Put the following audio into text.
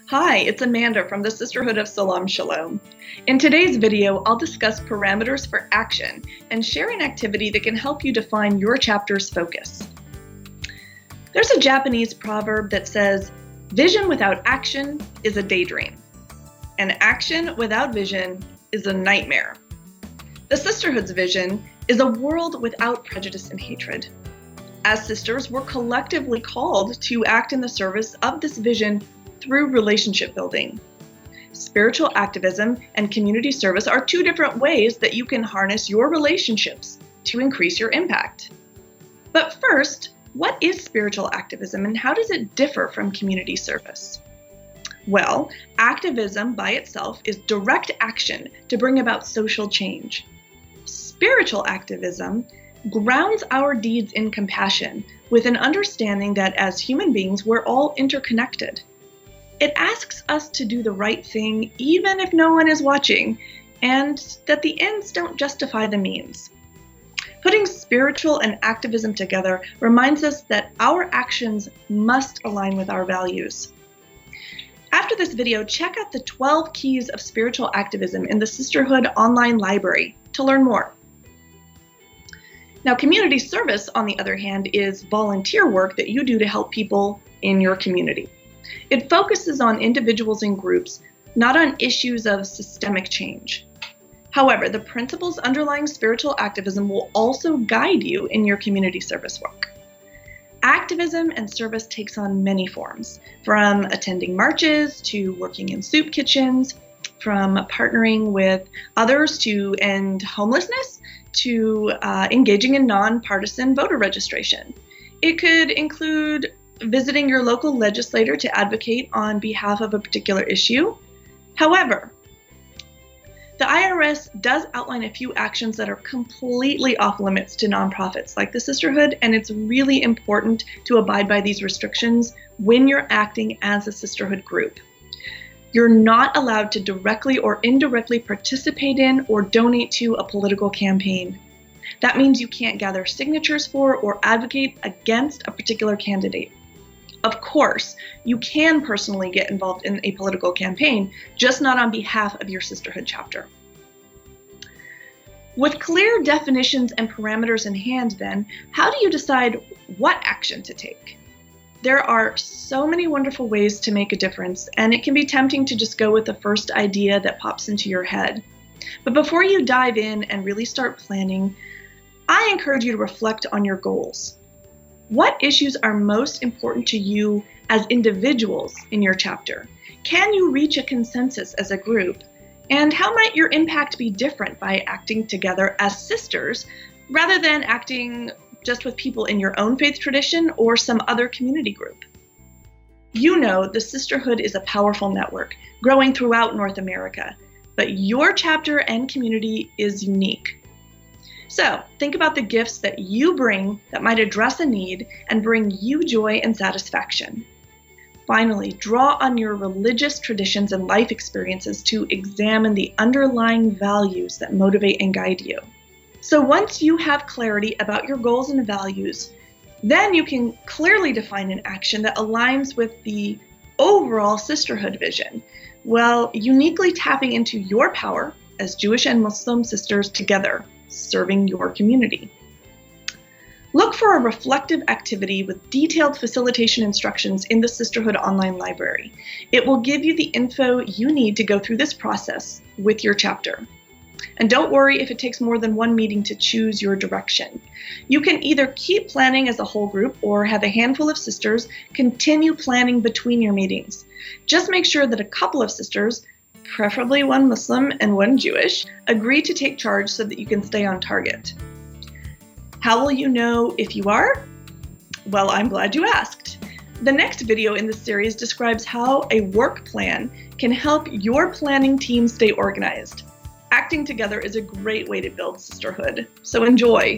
Hi, it's Amanda from the Sisterhood of Salaam Shalom. In today's video, I'll discuss parameters for action and share an activity that can help you define your chapter's focus. There's a Japanese proverb that says, "Vision without action is a daydream, and action without vision is a nightmare." The Sisterhood's vision is a world without prejudice and hatred. As sisters, we're collectively called to act in the service of this vision through relationship building. Spiritual activism and community service are two different ways that you can harness your relationships to increase your impact. But first, what is spiritual activism and how does it differ from community service? Well, activism by itself is direct action to bring about social change. Spiritual activism grounds our deeds in compassion with an understanding that as human beings, we're all interconnected. It asks us to do the right thing even if no one is watching, and that the ends don't justify the means. Putting spiritual and activism together reminds us that our actions must align with our values. After this video, check out the 12 keys of spiritual activism in the Sisterhood online library to learn more. Now, community service, on the other hand, is volunteer work that you do to help people in your community. It focuses on individuals and groups, not on issues of systemic change. However, the principles underlying spiritual activism will also guide you in your community service work. Activism and service takes on many forms, from attending marches to working in soup kitchens, from partnering with others to end homelessness, to engaging in nonpartisan voter registration. It could include visiting your local legislator to advocate on behalf of a particular issue. However, the IRS does outline a few actions that are completely off limits to nonprofits like the Sisterhood, and it's really important to abide by these restrictions when you're acting as a Sisterhood group. You're not allowed to directly or indirectly participate in or donate to a political campaign. That means you can't gather signatures for or advocate against a particular candidate. Of course, you can personally get involved in a political campaign, just not on behalf of your Sisterhood chapter. With clear definitions and parameters in hand, then, how do you decide what action to take? There are so many wonderful ways to make a difference, and it can be tempting to just go with the first idea that pops into your head. But before you dive in and really start planning, I encourage you to reflect on your goals. What issues are most important to you as individuals in your chapter? Can you reach a consensus as a group? And how might your impact be different by acting together as sisters rather than acting just with people in your own faith tradition or some other community group? You know, the Sisterhood is a powerful network growing throughout North America, but your chapter and community is unique. So think about the gifts that you bring that might address a need and bring you joy and satisfaction. Finally, draw on your religious traditions and life experiences to examine the underlying values that motivate and guide you. So once you have clarity about your goals and values, then you can clearly define an action that aligns with the overall Sisterhood vision, while uniquely tapping into your power as Jewish and Muslim sisters together, serving your community. Look for a reflective activity with detailed facilitation instructions in the Sisterhood online library. It will give you the info you need to go through this process with your chapter. And don't worry if it takes more than one meeting to choose your direction. You can either keep planning as a whole group or have a handful of sisters continue planning between your meetings. Just make sure that a couple of sisters, preferably one Muslim and one Jewish, agree to take charge so that you can stay on target. How will you know if you are? Well, I'm glad you asked. The next video in this series describes how a work plan can help your planning team stay organized. Acting together is a great way to build sisterhood, so enjoy.